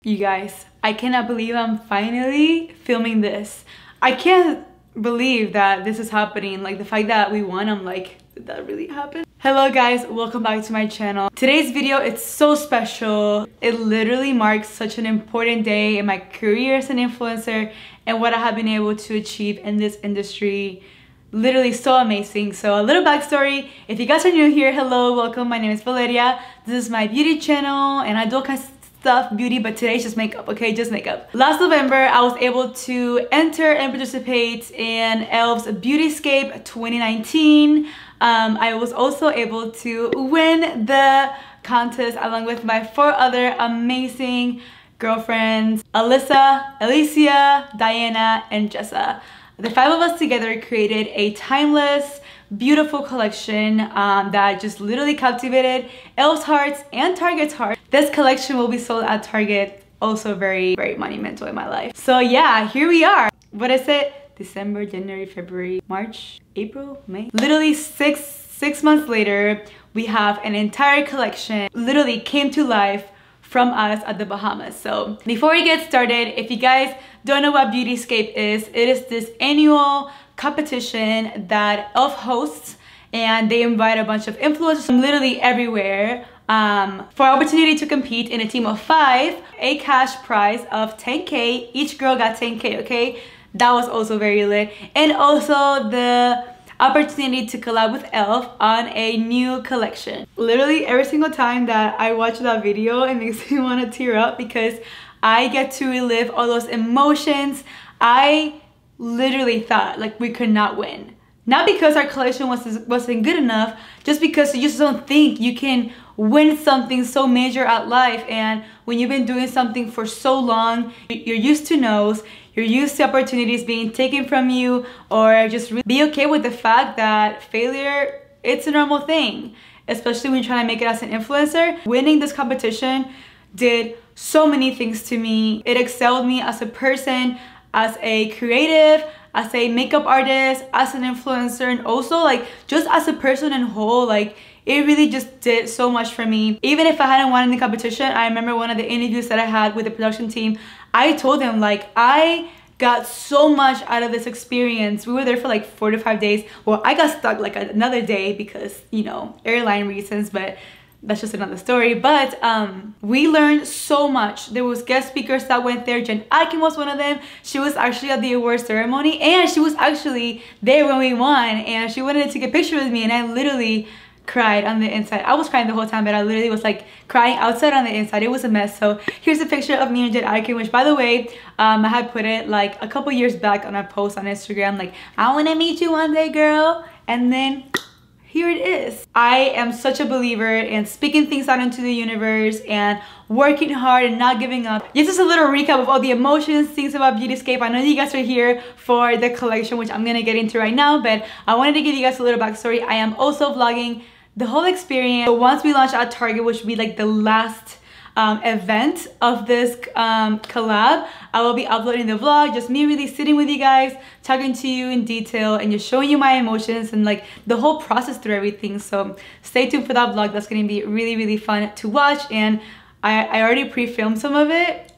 You guys, I cannot believe I'm finally filming this. I can't believe that this is happening. Like, the fact that we won, I'm like, did that really happen? Hello guys, welcome back to my channel. Today's video, it's so special. It literally marks such an important day in my career as an influencer and what I have been able to achieve in this industry. Literally so amazing. So a little backstory, if you guys are new here, hello, welcome. My name is Valeria. This is my beauty channel and I do all kinds of stuff, beauty, but today's just makeup, okay? Just makeup. Last November, I was able to enter and participate in e.l.f.'s Beautyscape 2019. I was also able to win the contest along with my 4 other amazing girlfriends, Alyssa, Alicia, Diana, and Jessa. The 5 of us together created a timeless, beautiful collection that just literally captivated e.l.f.'s hearts and Target's heart. This collection will be sold at Target, also very, very monumental in my life. So yeah, here we are. What is it? December, January, February, March, April, May. Literally six months later, we have an entire collection literally came to life from us at the Bahamas. So before we get started, if you guys don't know what Beautyscape is, it is this annual competition that e.l.f. hosts, and they invite a bunch of influencers from literally everywhere for opportunity to compete in a team of 5, a cash prize of 10K. Each girl got 10K, okay? That was also very lit. And also the opportunity to collab with e.l.f. on a new collection. Literally every single time that I watch that video, it makes me want to tear up because I get to relive all those emotions. I literally thought like we could not win. Not because our collection wasn't good enough, just because you just don't think you can win something so major at life. And when you've been doing something for so long, you're used to no's, you're used to opportunities being taken from you, or just really be okay with the fact that failure, it's a normal thing, especially when you're trying to make it as an influencer. Winning this competition did so many things to me. It excelled me as a person, as a creative, as a makeup artist, as an influencer, and also like just as a person in whole. Like, it really just did so much for me. Even if I hadn't won in the competition, I remember one of the interviews that I had with the production team, I told them like, I got so much out of this experience. We were there for like 4 to 5 days. Well, I got stuck like another day because, you know, airline reasons, but that's just another story. But we learned so much. There was guest speakers that went there. Jen Akin was one of them. She was actually at the award ceremony and she was actually there when we won, and she wanted to take a picture with me, and I literally cried on the inside. I was crying the whole time, but I literally was like crying outside on the inside. It was a mess. So here's a picture of me and Jen Akin, which by the way, I had put it like a couple years back on a post on Instagram, like, I want to meet you one day, girl. And then here it is. I am such a believer in speaking things out into the universe and working hard and not giving up. This is a little recap of all the emotions, things about Beautyscape. I know you guys are here for the collection, which I'm gonna get into right now, but I wanted to give you guys a little backstory. I am also vlogging the whole experience. So once we launch at Target, which will be like the last event of this collab, I will be uploading the vlog, just me really sitting with you guys, talking to you in detail and just showing you my emotions and like the whole process through everything. So stay tuned for that vlog. That's going to be really, really fun to watch, and I already pre-filmed some of it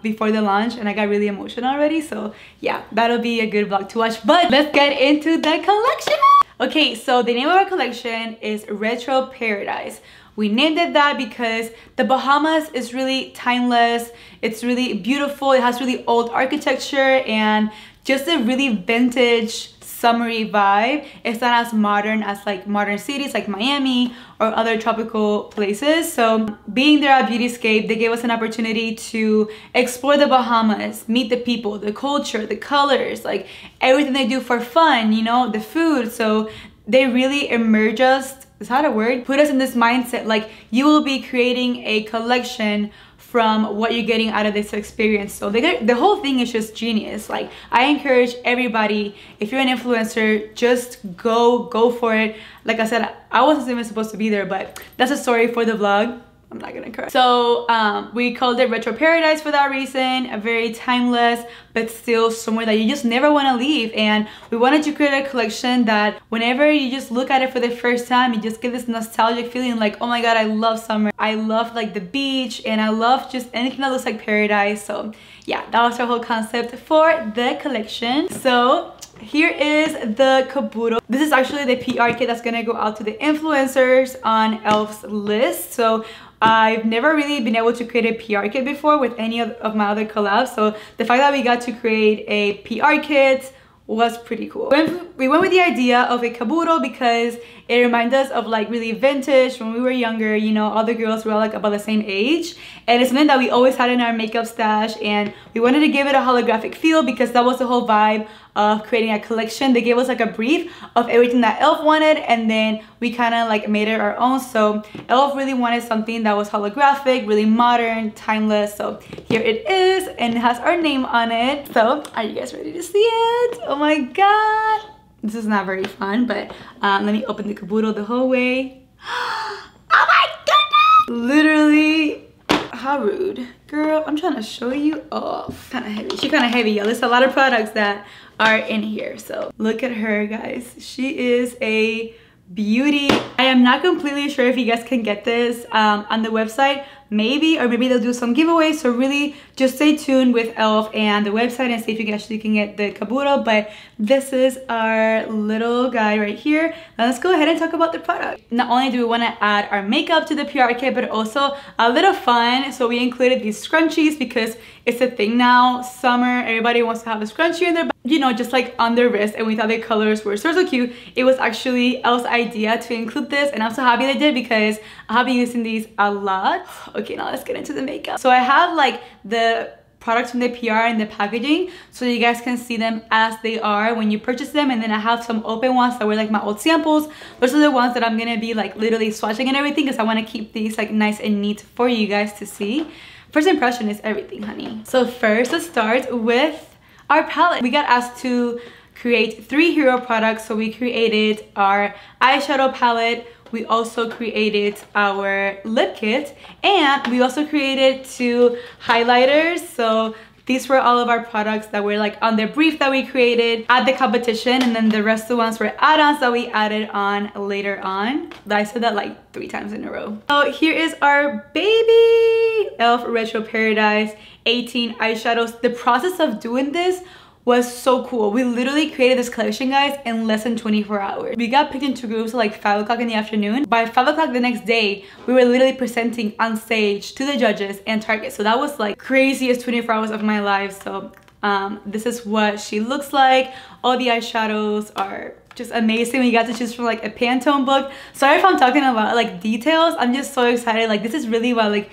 before the launch and I got really emotional already. So yeah, that'll be a good vlog to watch. But let's get into the collection. Okay, so the name of our collection is Retro Paradise. We named it that because the Bahamas is really timeless. It's really beautiful. It has really old architecture and just a really vintage summery vibe. It's not as modern as like modern cities like Miami or other tropical places. So being there at Beautyscape, they gave us an opportunity to explore the Bahamas, meet the people, the culture, the colors, like everything they do for fun, you know, the food. So they really immerse us, is that a word? Put us in this mindset like you will be creating a collection from what you're getting out of this experience. So the whole thing is just genius. Like, I encourage everybody, if you're an influencer, just go for it. Like I said, I wasn't even supposed to be there, but that's a story for the vlog. I'm not gonna cry. So we called it Retro Paradise for that reason. A very timeless, but still somewhere that you just never want to leave. And we wanted to create a collection that whenever you just look at it for the first time, you just get this nostalgic feeling like, oh my god, I love summer. I love like the beach, and I love just anything that looks like paradise. So yeah, that was our whole concept for the collection. So here is the caboodle. This is actually the PR kit that's gonna go out to the influencers on e.l.f.'s list. So I've never really been able to create a PR kit before with any of my other collabs. So the fact that we got to create a PR kit was pretty cool. We went with the idea of a caboodle because it reminds us of like really vintage when we were younger. You know, all the girls were all like about the same age, and it's something that we always had in our makeup stash, and we wanted to give it a holographic feel because that was the whole vibe of creating a collection. They gave us like a brief of everything that e.l.f. wanted, and then we kind of like made it our own. So e.l.f. really wanted something that was holographic, really modern, timeless. So here it is, and it has our name on it. So are you guys ready to see it? Oh my god, this is not very fun, but let me open the caboodle the whole way. Oh my goodness, literally, how rude. Girl, I'm trying to show you off. Kind of heavy. She's kind of heavy, y'all. There's a lot of products that are in here. So look at her, guys. She is a beauty. I am not completely sure if you guys can get this on the website. Maybe they'll do some giveaways. So really just stay tuned with e.l.f. and the website and see if you actually can get the caboodle. But this is our little guy right here. Now let's go ahead and talk about the product. Not only do we want to add our makeup to the PR kit, but also a little fun. So we included these scrunchies because it's a thing now. Summer, everybody wants to have a scrunchie in their back, you know, just like on their wrist, and we thought the colors were so cute. It was actually e.l.f.'s idea to include this, and I'm so happy they did because I have been using these a lot. Okay, now let's get into the makeup. So I have like the products from the PR and the packaging so you guys can see them as they are when you purchase them, and then I have some open ones that were like my old samples. Those are the ones that I'm gonna be like literally swatching and everything because I want to keep these like nice and neat for you guys to see. First impression is everything, honey. So first, let's start with our palette. We got asked to create 3 hero products, so we created our eyeshadow palette, we also created our lip kit, and we also created 2 highlighters. So these were all of our products that were like on the brief that we created at the competition, and then the rest of the ones were add-ons that we added on later on. I said that like 3 times in a row. So here is our baby e.l.f. Retro Paradise 18 eyeshadows. The process of doing this was so cool. We literally created this collection, guys, in less than 24 hours. We got picked into groups at like 5 o'clock in the afternoon. By 5 o'clock the next day, we were literally presenting on stage to the judges and Target. So that was like craziest 24 hours of my life. So this is what she looks like. All the eyeshadows are just amazing. We got to choose from like a Pantone book. Sorry if I'm talking about like details. I'm just so excited. Like this is really what like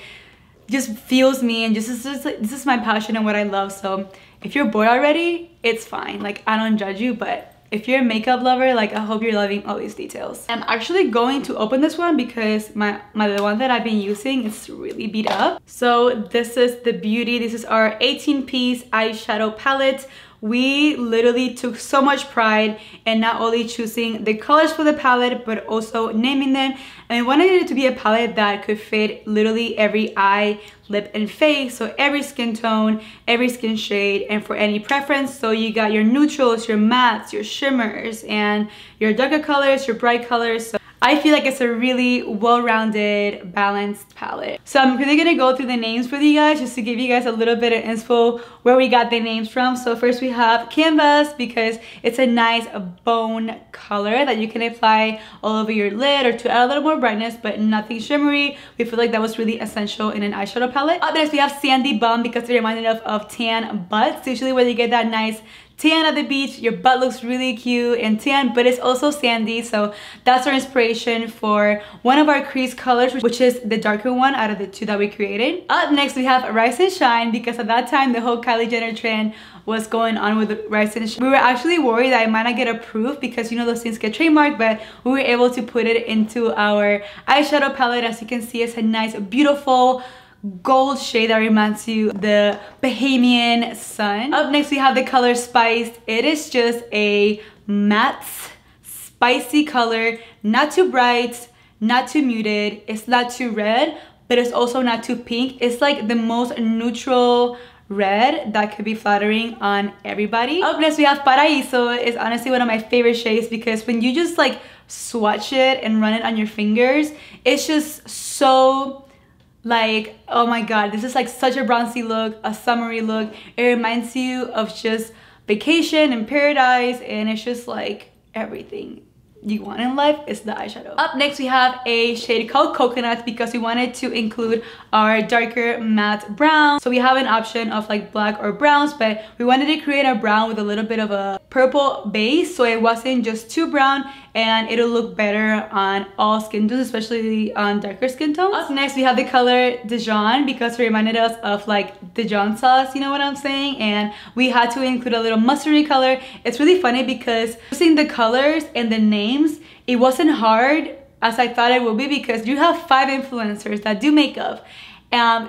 just fuels me, and just this is my passion and what I love. So if you're bored already, it's fine. Like I don't judge you, but if you're a makeup lover, like I hope you're loving all these details. I'm actually going to open this one because the one that I've been using is really beat up. So this is the beauty. This is our 18-piece eyeshadow palette. We literally took so much pride in not only choosing the colors for the palette, but also naming them. And we wanted it to be a palette that could fit literally every eye, lip, and face. So every skin tone, every skin shade, and for any preference. So you got your neutrals, your mattes, your shimmers, and your darker colors, your bright colors. So I feel like it's a really well-rounded, balanced palette. So I'm really gonna go through the names for you guys just to give you guys a little bit of inspo where we got the names from. So first we have Canvas because it's a nice bone color that you can apply all over your lid or to add a little more brightness, but nothing shimmery. We feel like that was really essential in an eyeshadow palette. Up next we have Sandy Bum because it reminded us of tan butts. Usually when you get that nice tan at the beach, your butt looks really cute and tan, but it's also sandy. So that's our inspiration for one of our crease colors, which is the darker one out of the 2 that we created. Up next we have Rise and Shine because at that time the whole Kylie Jenner trend was going on with Rise and Shine. We were actually worried that it might not get approved because you know those things get trademarked, but we were able to put it into our eyeshadow palette. As you can see, it's a nice beautiful gold shade that reminds you the Bahamian sun. Up next we have the color Spiced. It is just a matte spicy color, not too bright, not too muted, it's not too red, but it's also not too pink. It's like the most neutral red that could be flattering on everybody. Up next we have Paraíso. It's honestly one of my favorite shades because when you just like swatch it and run it on your fingers, it's just so like, oh my god, this is like such a bronzy look, a summery look. It reminds you of just vacation and paradise, and it's just like everything you want in life is the eyeshadow. Up next we have a shade called Coconut because we wanted to include our darker matte brown. So we have an option of like black or browns, but we wanted to create a brown with a little bit of a purple base so it wasn't just too brown, and it'll look better on all skin tones, especially on darker skin tones. Up next we have the color Dijon because it reminded us of like Dijon sauce, you know what I'm saying? And we had to include a little mustardy color. It's really funny because using the colors and the names, it wasn't hard as I thought it would be because you have 5 influencers that do makeup.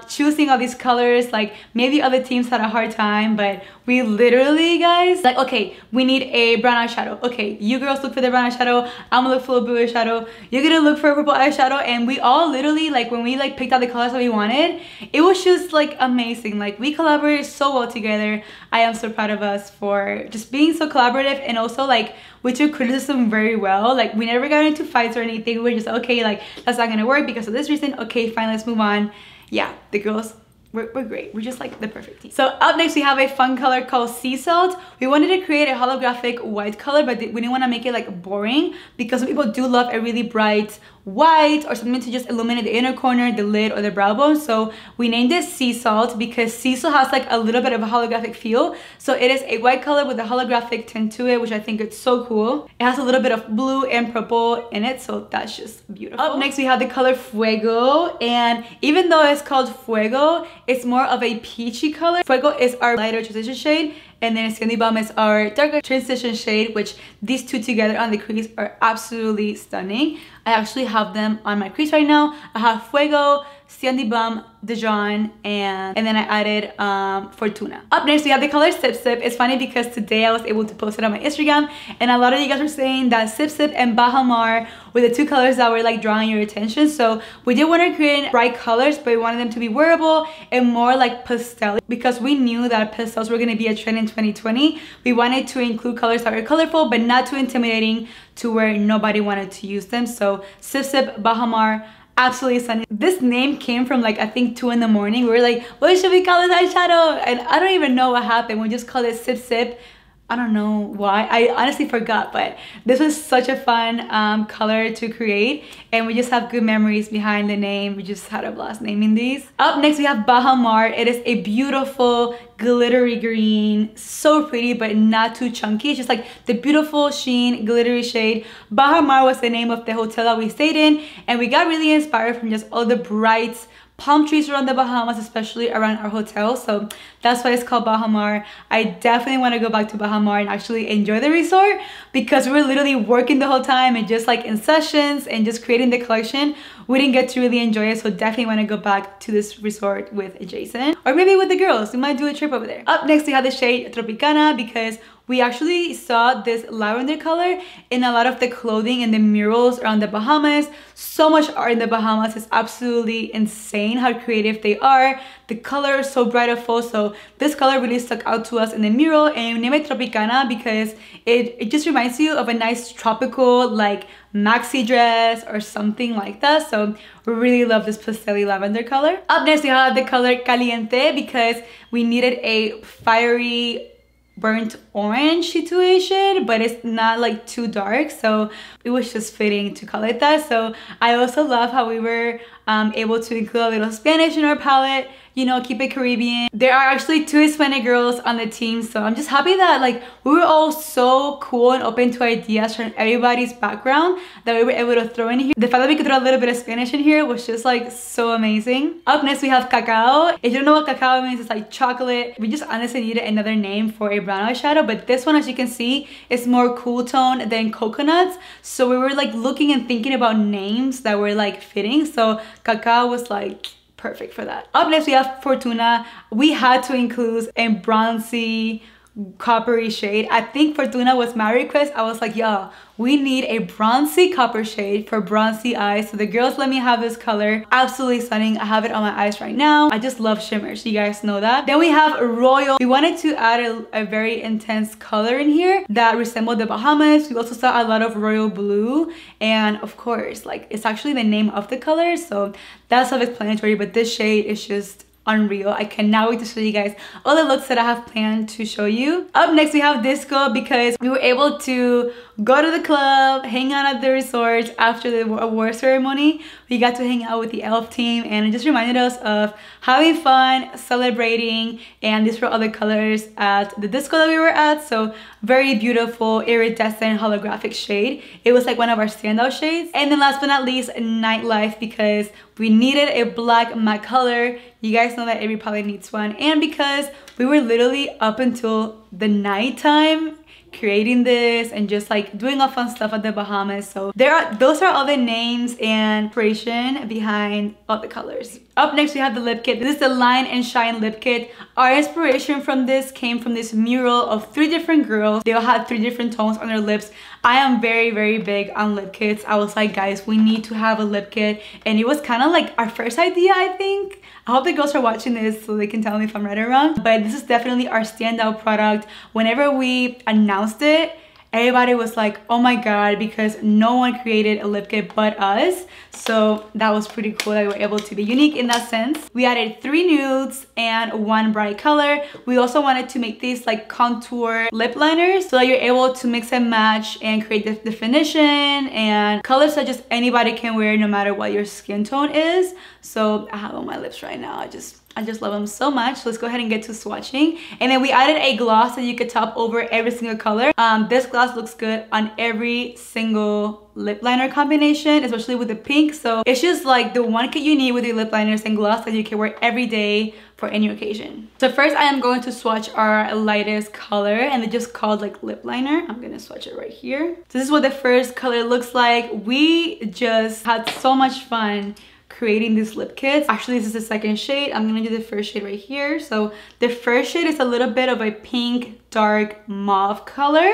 Choosing all these colors, like maybe other teams had a hard time, but we literally, guys, like, okay, we need a brown eyeshadow. Okay, you girls look for the brown eyeshadow, I'm gonna look for a blue eyeshadow, you're gonna look for a purple eyeshadow, and we all literally, like, when we like picked out the colors that we wanted, it was just like amazing. Like, we collaborated so well together. I am so proud of us for just being so collaborative, and also like we took criticism very well. Like, we never got into fights or anything. We were just okay, like, that's not gonna work because of this reason. Okay, fine, let's move on. Yeah, the girls, we're great. We're just like the perfect team. So up next we have a fun color called Sea Salt. We wanted to create a holographic white color, but we didn't want to make it like boring because some people do love a really bright white or something to just illuminate the inner corner, the lid, or the brow bone. So we named it Sea Salt because sea salt has like a little bit of a holographic feel. So it is a white color with a holographic tint to it, which I think is so cool. It has a little bit of blue and purple in it, so that's just beautiful. Up next we have the color Fuego, and even though it's called Fuego, it's more of a peachy color. Fuego is our lighter transition shade, and then Sandy Bomb is our darker transition shade, which these two together on the crease are absolutely stunning. I actually have them on my crease right now. I have Fuego, Sandy Bomb, Dijon, and then I added Fortuna. Up next we have the color Sip Sip. It's funny because today I was able to post it on my Instagram, and a lot of you guys were saying that Sip Sip and Bahamar were the 2 colors that were like drawing your attention. So we did want to create bright colors, but we wanted them to be wearable and more like pastel because we knew that pastels were going to be a trend in 2020. We wanted to include colors that were colorful but not too intimidating to where nobody wanted to use them. So Sip Sip, Bahamar, absolutely stunning. This name came from like, I think 2 in the morning. We were like, what should we call this eyeshadow? And I don't even know what happened. We just called it Sip Sip. I don't know why. I honestly forgot, but this was such a fun color to create, and we just have good memories behind the name. We just had a blast naming these. Up next we have Bahamar. It is a beautiful glittery green, so pretty but not too chunky. It's just like the beautiful sheen glittery shade. Bahamar was the name of the hotel that we stayed in, and we got really inspired from just all the bright palm trees around the Bahamas, especially around our hotel. So that's why it's called Bahamar. I definitely want to go back to Bahamar and actually enjoy the resort because we were literally working the whole time and just like in sessions and just creating the collection. We didn't get to really enjoy it, so definitely want to go back to this resort with Jason or maybe with the girls. We might do a trip over there. Up next we have the shade Tropicana because we actually saw this lavender color in a lot of the clothing and the murals around the Bahamas. So much art in the Bahamas. Is absolutely insane how creative they are. The color is so bright and full. So this color really stuck out to us in the mural, and we named it Tropicana because it just reminds you of a nice tropical like maxi dress or something like that. So we really love this pastel lavender color. Up next we have the color Caliente because we needed a fiery burnt orange situation, but it's not like too dark, so it was just fitting to call it that. So I also love how we were able to include a little Spanish in our palette, you know, keep it Caribbean. There are actually 2 Hispanic girls on the team, so I'm just happy that like we were all so cool and open to ideas from everybody's background that we were able to throw in here. The fact that we could throw a little bit of Spanish in here was just like so amazing. Up next we have Cacao. If you don't know what cacao means, it's like chocolate. We just honestly needed another name for a brown eyeshadow, but this one, as you can see, is more cool tone than coconuts. So we were like looking and thinking about names that were like fitting, so Cacao was like perfect for that. Up next we have Fortuna. We had to include a bronzy coppery shade. I think Fortuna was my request. I was like, yeah, we need a bronzy copper shade for bronzy eyes. So the girls let me have this color. Absolutely stunning. I have it on my eyes right now. I just love shimmers. You guys know that. Then we have Royal. We wanted to add a very intense color in here that resembled the Bahamas. We also saw a lot of Royal Blue. And of course, like, it's actually the name of the color. So that's self-explanatory, but this shade is just unreal. I cannot wait to show you guys all the looks that I have planned to show you. Up next we have Disco, because we were able to go to the club, hang out at the resort after the award ceremony. We got to hang out with the ELF team, and it just reminded us of having fun, celebrating, and these were other colors at the disco that we were at. So very beautiful, iridescent, holographic shade. It was like one of our standout shades. And then last but not least, Nightlife, because we needed a black matte color. You guys know that every palette needs one. And because we were literally up until the nighttime creating this and just like doing all fun stuff at the Bahamas. So those are all the names and inspiration behind all the colors. Up next we have the lip kit. This is the Line and Shine lip kit. Our inspiration from this came from this mural of 3 different girls. They all had 3 different tones on their lips. I am very, very big on lip kits. I was like, guys, we need to have a lip kit. And it was kind of like our first idea, I think. I hope the girls are watching this so they can tell me if I'm right or wrong. But this is definitely our standout product. Whenever we announced it, everybody was like, oh my god, because no one created a lip kit but us. So that was pretty cool that we were able to be unique in that sense. We added 3 nudes and 1 bright color. We also wanted to make these like contour lip liners so that you're able to mix and match and create the definition and colors that just anybody can wear no matter what your skin tone is. So I have on my lips right now. I just love them so much. Let's go ahead and get to swatching. And then we added a gloss that you could top over every single color. This gloss looks good on every single lip liner combination, especially with the pink. So it's just like the one kit you need with your lip liners and gloss that you can wear every day for any occasion. So first I am going to swatch our lightest color, and it's just called like lip liner. I'm gonna swatch it right here. So this is what the first color looks like. We just had so much fun creating these lip kits. Actually, this is the second shade. I'm gonna do the first shade right here. So the first shade is a little bit of a pink, dark mauve color.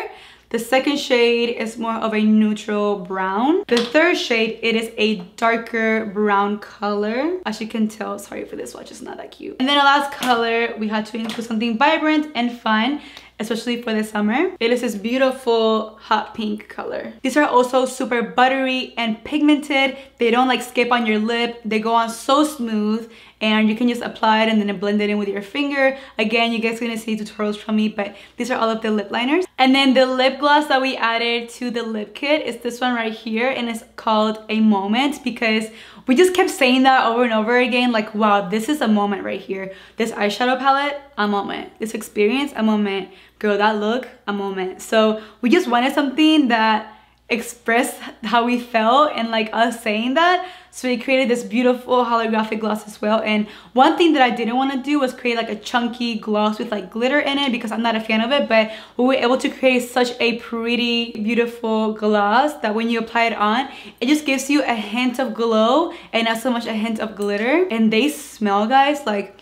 The second shade is more of a neutral brown. The third shade, it is a darker brown color. As you can tell, sorry for this swatch, it's not that cute. And then the last color, we had to include something vibrant and fun, especially for the summer. It is this beautiful hot pink color. These are also super buttery and pigmented. They don't like skip on your lip. They go on so smooth, and you can just apply it and then blend it in with your finger. Again, you guys are gonna see tutorials from me, but these are all of the lip liners. And then the lip gloss that we added to the lip kit is this one right here, and it's called A Moment, because we just kept saying that over and over again, like, wow, this is a moment right here. This eyeshadow palette, a moment. This experience, a moment. Girl, that look, a moment. So we just wanted something that expressed how we felt and like us saying that. So we created this beautiful holographic gloss as well. And one thing that I didn't want to do was create like a chunky gloss with like glitter in it, because I'm not a fan of it, but we were able to create such a pretty, beautiful gloss that when you apply it on, it just gives you a hint of glow and not so much a hint of glitter. And they smell, guys, like,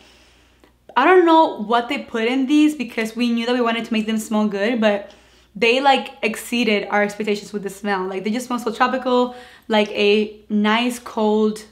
I don't know what they put in these, because we knew that we wanted to make them smell good, but they like exceeded our expectations with the smell. Like, they just smell so tropical, like a nice cold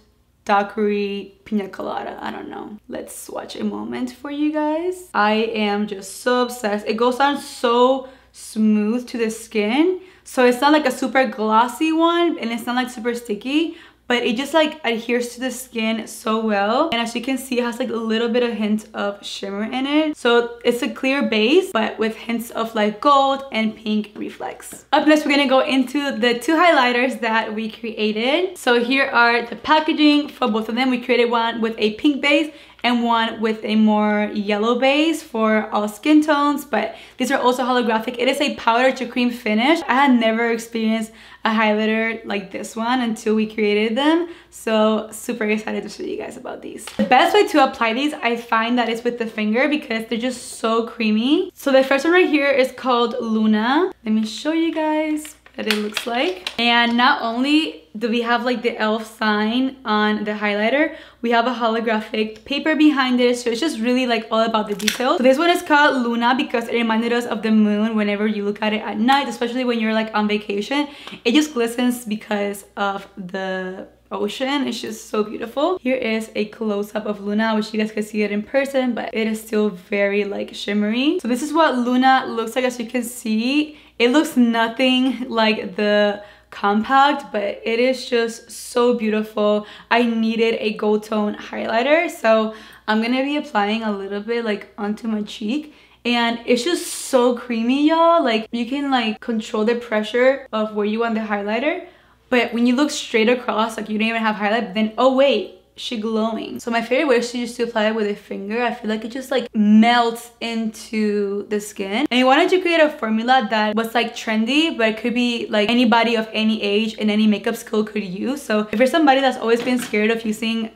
daiquiri pina colada. I don't know. Let's swatch A Moment for you guys. I am just so obsessed. It goes on so smooth to the skin, so it's not like a super glossy one, and it's not like super sticky, but it just like adheres to the skin so well. And as you can see, it has like a little bit of hint of shimmer in it. So it's a clear base, but with hints of like gold and pink reflex. Up next, we're gonna go into the 2 highlighters that we created. So here are the packaging for both of them. We created one with a pink base and one with a more yellow base for all skin tones, but these are also holographic. It is a powder to cream finish. I had never experienced a highlighter like this one until we created them, so super excited to show you guys about these. The best way to apply these, I find, that is with the finger, because they're just so creamy. So the first one right here is called Luna. Let me show you guys. that it looks like. And not only do we have like the elf sign on the highlighter, we have a holographic paper behind it, so it's just really like all about the details. So this one is called Luna because it reminded us of the moon whenever you look at it at night, especially when you're like on vacation. It just glistens because of the ocean. It's just so beautiful. Here is a close-up of Luna. I wish you guys could see it in person, but it is still very like shimmery. So this is what Luna looks like. As you can see, it looks nothing like the compact, but it is just so beautiful. I needed a gold tone highlighter, so I'm gonna be applying a little bit like onto my cheek, and it's just so creamy, y'all. Like you can like control the pressure of where you want the highlighter, but when you look straight across, like you don't even have highlight, but then oh wait, she glowing. So my favorite way is just to apply it with a finger. I feel like it just like melts into the skin. And I wanted to create a formula that was like trendy, but it could be like anybody of any age and any makeup skill could use. So if you're somebody that's always been scared of using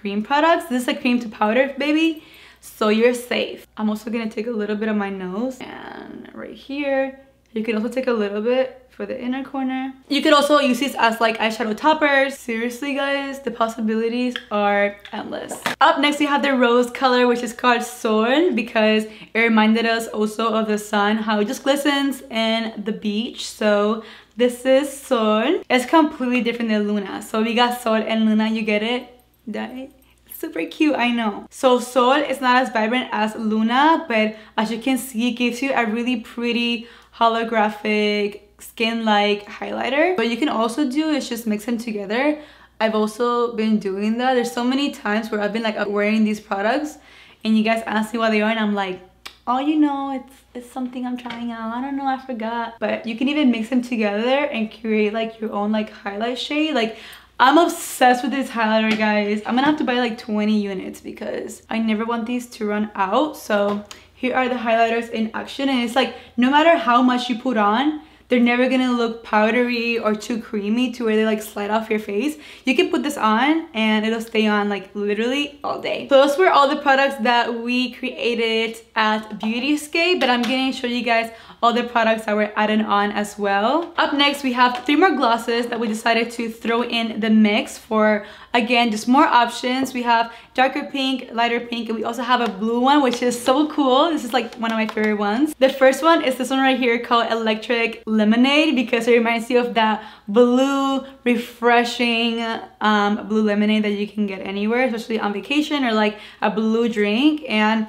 cream products, this is a cream to powder, baby. So you're safe. I'm also gonna take a little bit of my nose and right here. You can also take a little bit for the inner corner. You could also use these as like eyeshadow toppers. Seriously guys, the possibilities are endless. Up next we have the rose color, which is called Sol, because it reminded us also of the sun, how it just glistens in the beach. So this is Sol. It's completely different than Luna. So we got Sol and Luna, you get it? Right? Super cute, I know. So Sol is not as vibrant as Luna, but as you can see, it gives you a really pretty holographic skin-like highlighter. What you can also do is just mix them together. I've also been doing that. There's so many times where I've been like wearing these products and you guys ask me what they are and I'm like, oh, you know, it's something I'm trying out. I don't know, I forgot. But you can even mix them together and create like your own like highlight shade. Like I'm obsessed with this highlighter, guys. I'm gonna have to buy like 20 units because I never want these to run out. So here are the highlighters in action, and it's like no matter how much you put on, they're never gonna look powdery or too creamy to where they like slide off your face. You can put this on and it'll stay on like literally all day. So those were all the products that we created at Beautyscape, but I'm gonna show you guys all the products that were added on as well. Up next, we have 3 more glosses that we decided to throw in the mix for, again, just more options. We have darker pink, lighter pink, and we also have a blue one, which is so cool. This is like one of my favorite ones. The first one is this one right here called Electric Lemonade, because it reminds you of that blue, refreshing blue lemonade that you can get anywhere, especially on vacation, or like a blue drink. And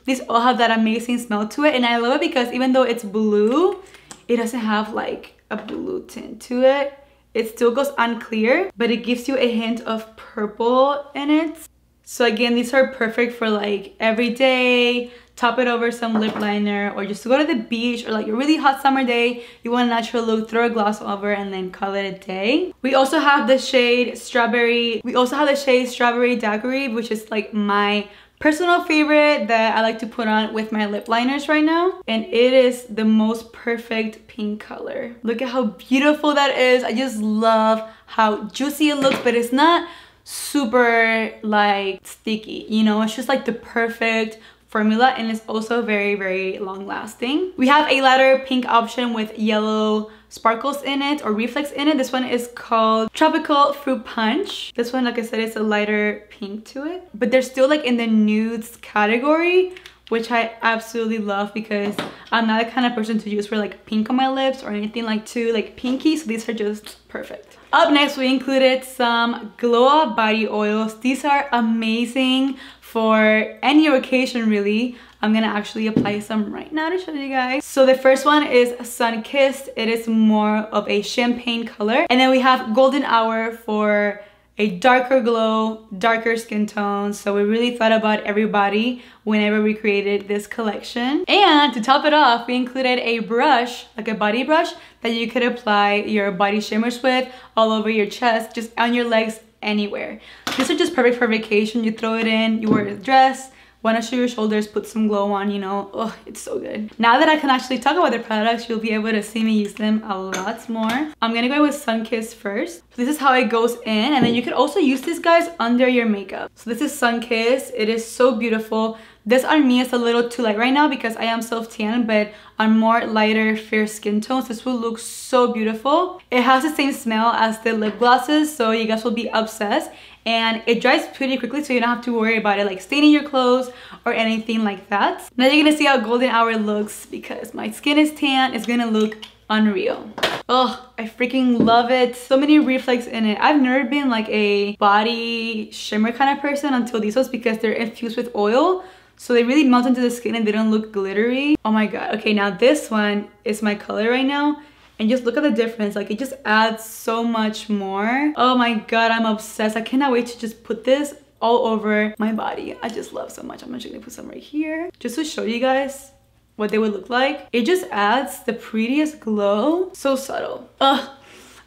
these all have that amazing smell to it, and I love it because even though it's blue, it doesn't have like a blue tint to it. It still goes unclear, but it gives you a hint of purple in it. So again, these are perfect for like every day, top it over some lip liner, or just to go to the beach, or like a really hot summer day, you want a natural look, throw a gloss over and then call it a day. We also have the shade Strawberry. Daiquiri, which is like my personal favorite that I like to put on with my lip liners right now, and it is the most perfect pink color. Look at how beautiful that is. I just love how juicy it looks, but it's not super like sticky, you know, it's just like the perfect formula, and it's also very, very long lasting. We have a lighter pink option with yellow sparkles in it, or reflex in it. This one is called Tropical Fruit Punch. This one, like I said, is a lighter pink to it, but they're still like in the nudes category, which I absolutely love because I'm not the kind of person to use for like pink on my lips or anything like too like pinky, so these are just perfect. Up next, we included some Glow Up body oils. These are amazing for any occasion, really. I'm gonna actually apply some right now to show you guys. So the first one is Sun Kissed. It is more of a champagne color. And then we have Golden Hour for a darker glow, darker skin tone. So we really thought about everybody whenever we created this collection. And to top it off, we included a brush, like a body brush, that you could apply your body shimmers with all over your chest, just on your legs, anywhere. These are just perfect for vacation. You throw it in, you wear a dress, want to show your shoulders, put some glow on, you know. Oh, it's so good. Now that I can actually talk about the products, you'll be able to see me use them a lot more. I'm gonna go with Sun Kissed first. So this is how it goes in, and then you could also use this, guys, under your makeup. So this is Sun Kissed. It is so beautiful. This on me is a little too light right now because I am self-tan, but on more lighter fair skin tones, this will look so beautiful. It has the same smell as the lip glosses, so you guys will be obsessed. And it dries pretty quickly, so you don't have to worry about it like staining your clothes or anything like that. Now you're gonna see how golden hour looks because my skin is tan. It's gonna look unreal. Oh, I freaking love it. So many reflex in it. I've never been like a body shimmer kind of person until these ones because they're infused with oil. So they really melt into the skin and they don't look glittery. Oh my god. Okay, now this one is my color right now. And just look at the difference. Like, it just adds so much more. Oh my god, I'm obsessed. I cannot wait to just put this all over my body. I just love so much. I'm actually gonna put some right here just to show you guys what they would look like. It just adds the prettiest glow. So subtle. Ugh,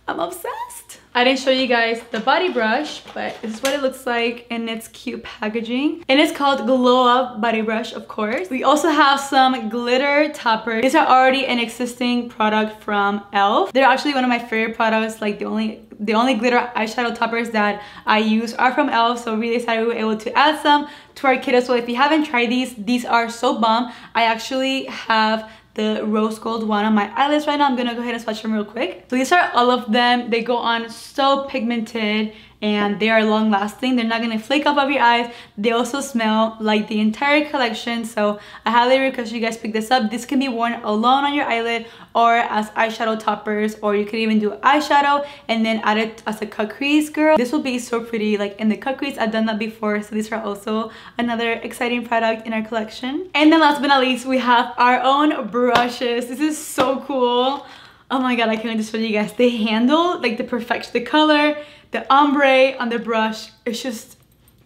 I'm obsessed. I didn't show you guys the body brush, but this is what it looks like in its cute packaging. And it's called Glow Up Body Brush, of course. We also have some glitter toppers. These are already an existing product from e.l.f. They're actually one of my favorite products. Like the only glitter eyeshadow toppers that I use are from e.l.f. So really excited we were able to add some to our kit as well. If you haven't tried these are so bomb. I actually have the rose gold one on my eyelids right now. I'm gonna go ahead and swatch them real quick. So these are all of them. They go on so pigmented and they are long lasting. They're not gonna flake off of your eyes. They also smell like the entire collection. So I highly request you guys pick this up. This can be worn alone on your eyelid or as eyeshadow toppers, or you could even do eyeshadow and then add it as a cut crease, girl. This will be so pretty like in the cut crease. I've done that before. So these are also another exciting product in our collection. And then last but not least, we have our own brushes. This is so cool. Oh my god, I can't wait to show you guys. The handle, like the perfection, the color, the ombre on the brush, it's just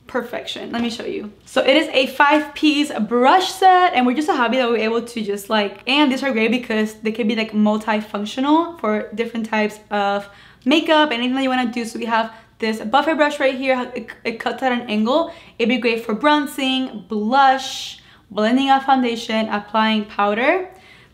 perfection. Let me show you. So it is a 5-piece brush set, and we're just so happy that we're able to just like, and these are great because they can be like multifunctional for different types of makeup, anything that you want to do. So we have this buffer brush right here. It cuts at an angle. It'd be great for bronzing, blush, blending out foundation, applying powder.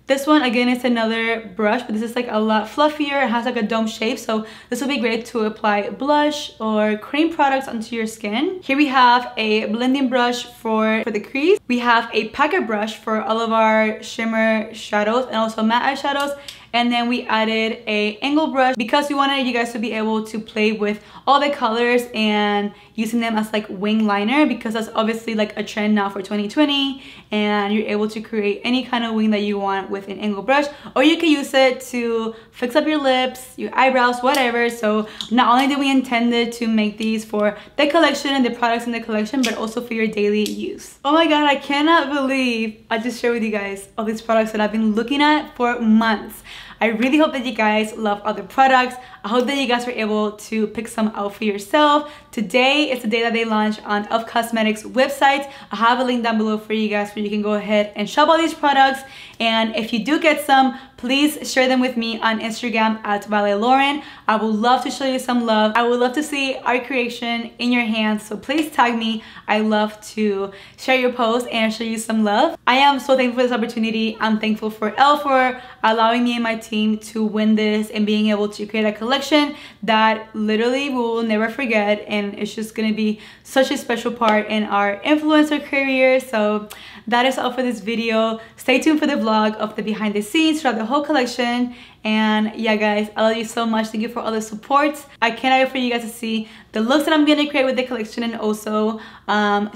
This one, again, is another brush, but this is like a lot fluffier. It has like a dome shape, so this will be great to apply blush or cream products onto your skin. Here we have a blending brush for the crease. We have a packet brush for all of our shimmer shadows and also matte eyeshadows. And then we added a angle brush because we wanted you guys to be able to play with all the colors and using them as like wing liner, because that's obviously like a trend now for 2020, and you're able to create any kind of wing that you want with an angle brush, or you can use it to fix up your lips, your eyebrows, whatever. So not only did we intended to make these for the collection and the products in the collection, but also for your daily use. Oh my god, I cannot believe I just shared with you guys all these products that I've been looking at for months. I really hope that you guys love other products. I hope that you guys were able to pick some out for yourself. Today is the day that they launch on e.l.f. Cosmetics website. I have a link down below for you guys where you can go ahead and shop all these products. And if you do get some, please share them with me on Instagram at ValeLauren. I would love to show you some love. I would love to see our creation in your hands. So please tag me. I love to share your posts and show you some love. I am so thankful for this opportunity. I'm thankful for e.l.f. for allowing me and my team to win this and being able to create a collection that literally we will never forget, and it's just gonna be such a special part in our influencer career. So that is all for this video. Stay tuned for the vlog of the behind the scenes throughout the whole collection. And yeah guys, I love you so much. Thank you for all the support. I cannot wait for you guys to see the looks that I'm gonna create with the collection, and also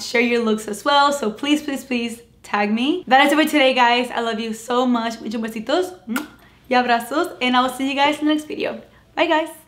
share your looks as well. So please, please, please tag me. That is it for today, guys. I love you so much. Muchos besitos y abrazos, and I will see you guys in the next video. Bye guys.